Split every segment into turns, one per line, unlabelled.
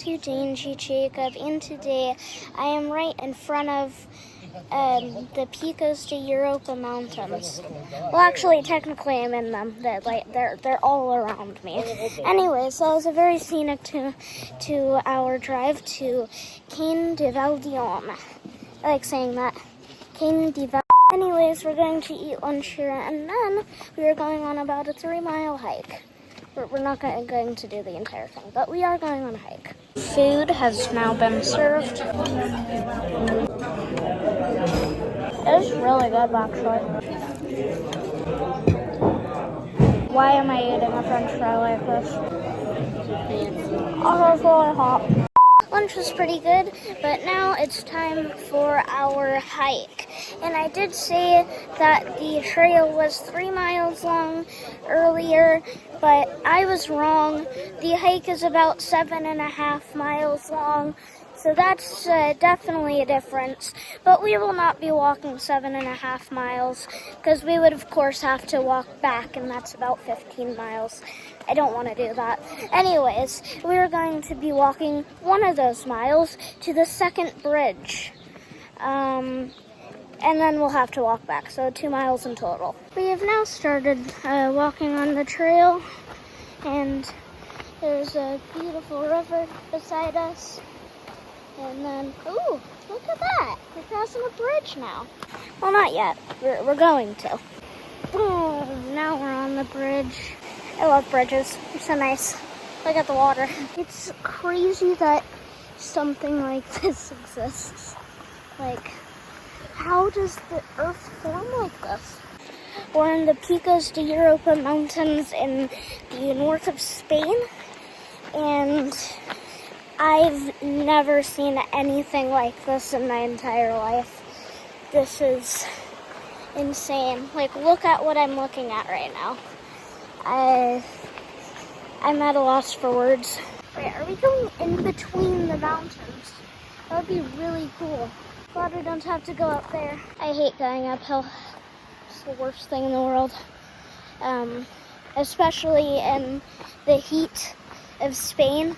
to Dangy Jacob, and today I am right in front of the Picos de Europa Mountains. Well, actually, technically I'm in them. They're all around me. Anyway, so it was a very scenic 2-hour drive to Cain de Valdion. I like saying that. Cain de Valdion. Anyways, we're going to eat lunch here, and then we are going on about a 3-mile hike. We're not going to do the entire thing, but we are going on a hike. Food has now been served. It's really good, actually. Why am I eating a french fry like this? Oh, it's really hot. Lunch was pretty good, but now it's time for our hike. And I did say that the trail was 3 miles long earlier, but I was wrong. The hike is about 7.5 miles long, so that's definitely a difference. But we will not be walking 7.5 miles, because we would of course have to walk back, and that's about 15 miles. I don't want to do that. Anyways, we're going to be walking one of those miles to the second bridge. And then we'll have to walk back, so 2 miles in total. We have now started walking on the trail, and there's a beautiful river beside us. And then, ooh, look at that. We're passing a bridge now. Well, not yet. We're going to. Boom, now we're on the bridge. I love bridges. They're so nice. Look at the water. It's crazy that something like this exists. Like, how does the earth form like this? We're in the Picos de Europa Mountains in the north of Spain, and I've never seen anything like this in my entire life. This is insane. Like, look at what I'm looking at right now. I'm at a loss for words. Wait, are we going in between the mountains? That would be really cool. Glad we don't have to go up there. I hate going uphill. It's the worst thing in the world. Especially in the heat of Spain.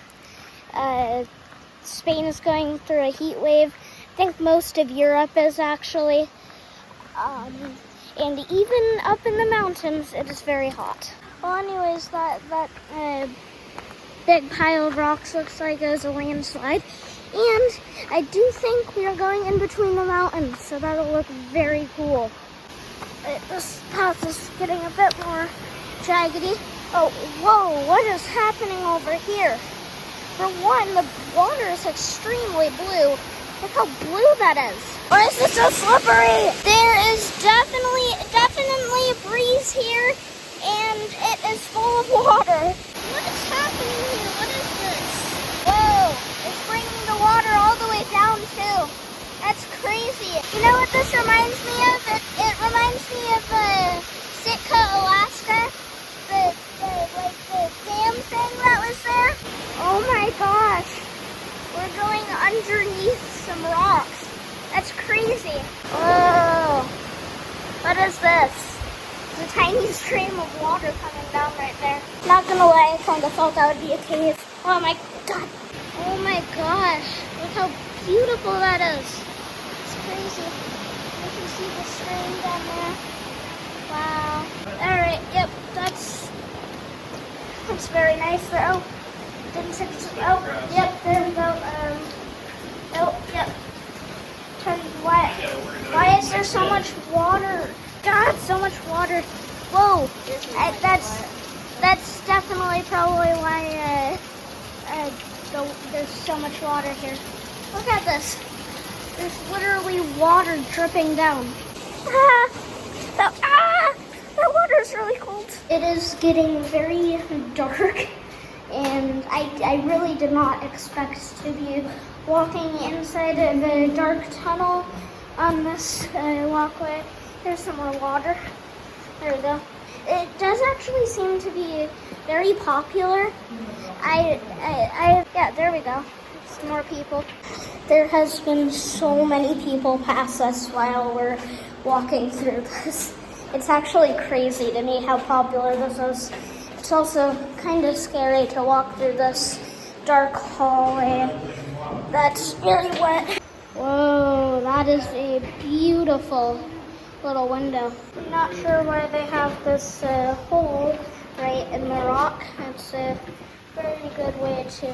Spain is going through a heat wave. I think most of Europe is actually. And even up in the mountains, it is very hot. Well, anyways, that big pile of rocks looks like it was a landslide. And I do think we are going in between the mountains, so that'll look very cool. This path is getting a bit more jaggedy. Oh, whoa, what is happening over here? For one, the water is extremely blue. Look how blue that is. Why is it so slippery? There is definitely a breeze here, and it is full of water. What is happening here? What is this? Whoa, it's bringing the water all the way down too. That's crazy. You know what this reminds me of? It reminds me of Sitka, Alaska. The dam thing that was there. Oh my gosh. We're going underneath some rocks. That's crazy. Whoa. What is this? There's a tiny stream of water coming down right there. Not gonna lie, I kind of thought that would be a cave. Oh my god. Oh my gosh. Look how beautiful that is. It's crazy. You can see the stream down there. Wow. Alright, yep, that's very nice there. Oh, didn't say this. Oh, yep, there we go. Oh, yep. Why is there so much water? God, so much water. Whoa, that's definitely probably why there's so much water here. Look at this. There's literally water dripping down. That water is really cold. It is getting very dark, and I really did not expect to be walking inside of a dark tunnel on this walkway. There's some more water. There we go. It does actually seem to be very popular. Yeah, there we go. Some more people. There has been so many people pass us while we're walking through this. It's actually crazy to me how popular this is. It's also kind of scary to walk through this dark hallway that's very wet. Whoa, that is a beautiful little window. I'm not sure why they have this hole right in the rock. It's a very good way to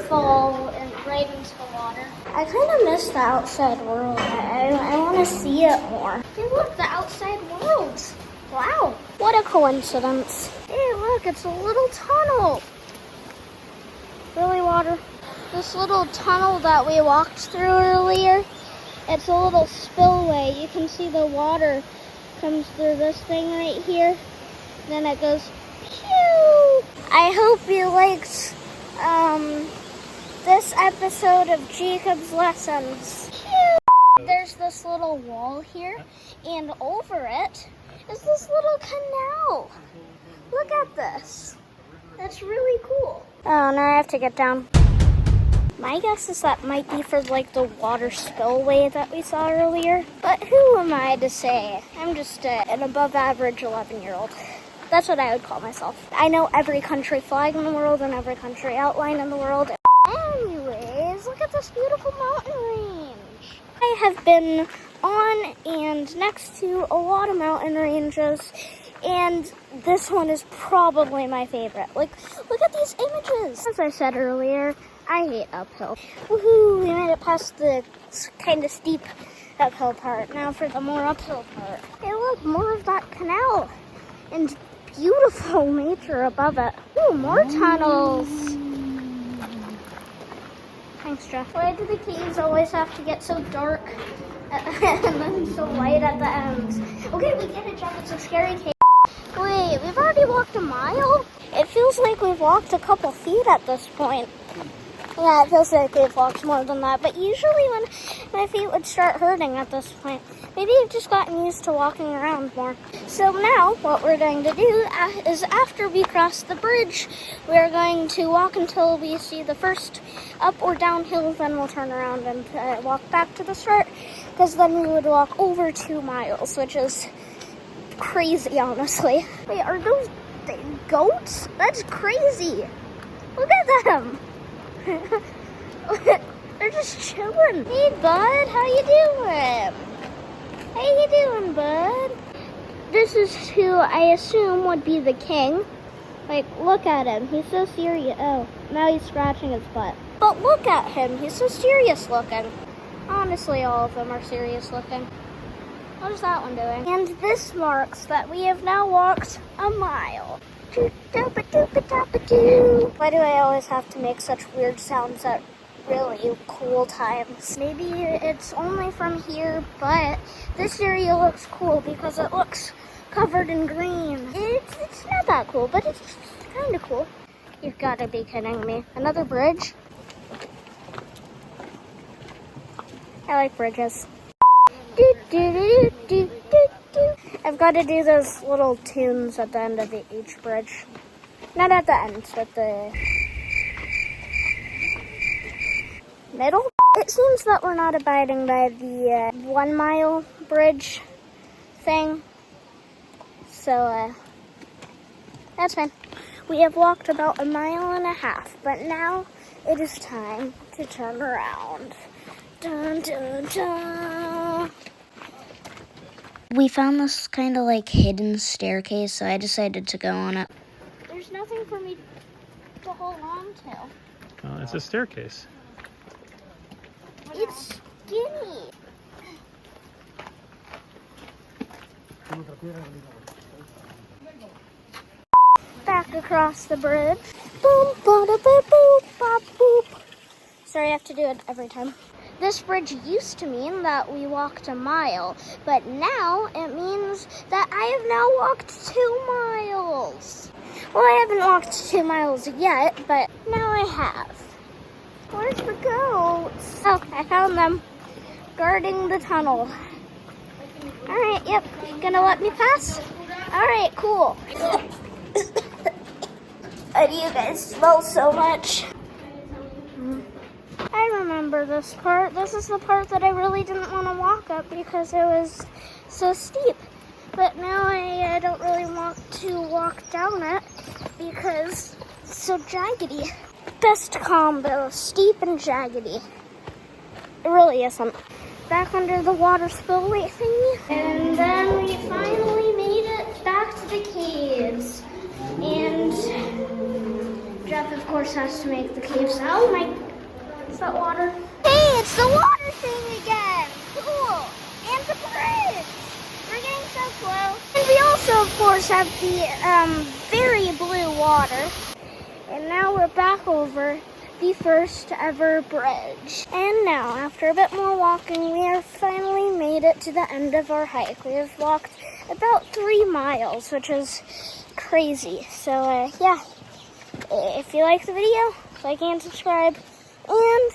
fall right into the water. I kind of miss the outside world. I want to see it more. Hey, look, the outside world. Wow, what a coincidence. Hey, look, it's a little tunnel. Really, water? This little tunnel that we walked through earlier, it's a little spillway. You can see the water comes through this thing right here. Then it goes, phew! I hope you liked this episode of Jacob's Lessons. Phew! There's this little wall here, and over it is this little canal. Look at this. That's really cool. Oh, now I have to get down. My guess is that might be for like the water spillway that we saw earlier. But who am I to say? I'm just an above average 11-year-old. That's what I would call myself. I know every country flag in the world and every country outline in the world. Anyways, look at this beautiful mountain range. I have been on and next to a lot of mountain ranges, and this one is probably my favorite. Like, look at these images. As I said earlier, I hate uphill. Woohoo, we made it past the kind of steep uphill part. Now for the more uphill part. Hey, look, more of that canal and beautiful nature above it. Ooh, more tunnels. Thanks, Jeff. Why do the caves always have to get so dark and then so light at the ends? Okay, we get it, Jeff. It's a scary cave. Wait, we've already walked a mile? It feels like we've walked a couple feet at this point. Yeah, it feels like we've walked more than that, but usually when my feet would start hurting at this point, maybe I've just gotten used to walking around more. So now, what we're going to do is after we cross the bridge, we're going to walk until we see the first up or downhill, then we'll turn around and walk back to the start, because then we would walk over 2 miles, which is crazy, honestly. Wait, are those goats? That's crazy. Look at them. They're just chilling. Hey, bud, how you doing? How you doing, bud? This is who I assume would be the king. Like, look at him. He's so serious. Oh, now he's scratching his butt. But look at him. He's so serious looking. Honestly, all of them are serious looking. What is that one doing? And this marks that we have now walked a mile. Why do I always have to make such weird sounds at really cool times? Maybe it's only from here, but this area looks cool because it looks covered in green. It's not that cool, but it's kind of cool. You've got to be kidding me. Another bridge? I like bridges. I've got to do those little tunes at the end of each bridge. Not at the end, but the middle. It seems that we're not abiding by the 1 mile bridge thing. So, that's fine. We have walked about 1.5 miles, but now it is time to turn around. Dun, dun, dun. We found this kind of like hidden staircase, so I decided to go on it. There's nothing for me to hold on to.
It's a staircase.
It's skinny. Back across the bridge. Boom, ba-da, boop, boop, bop, boop. Sorry, I have to do it every time. This bridge used to mean that we walked 1 mile, but now it means that I have now walked 2 miles. Well, I haven't walked 2 miles yet, but now I have. Where's the goats? Oh, I found them. Guarding the tunnel. Alright, yep. Gonna let me pass? Alright, cool. Why do you guys smell so much? I remember this part. This is the part that I really didn't want to walk up because it was so steep. But now I don't really want to walk down it because it's so jaggedy. steepest combo, steep and jaggedy. It really isn't. Back under the water spillway thingy. And then we finally made it back to the caves. And Jeff, of course, has to make the caves. Oh my, is that water? Hey, it's the water thing again. Cool. And the bridge. We're getting so close. And we also, of course, have the very blue water. And now we're back over the first ever bridge. And now, after a bit more walking, we have finally made it to the end of our hike. We have walked about 3 miles, which is crazy. So, yeah, if you like the video, like and subscribe, and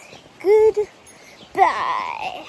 goodbye.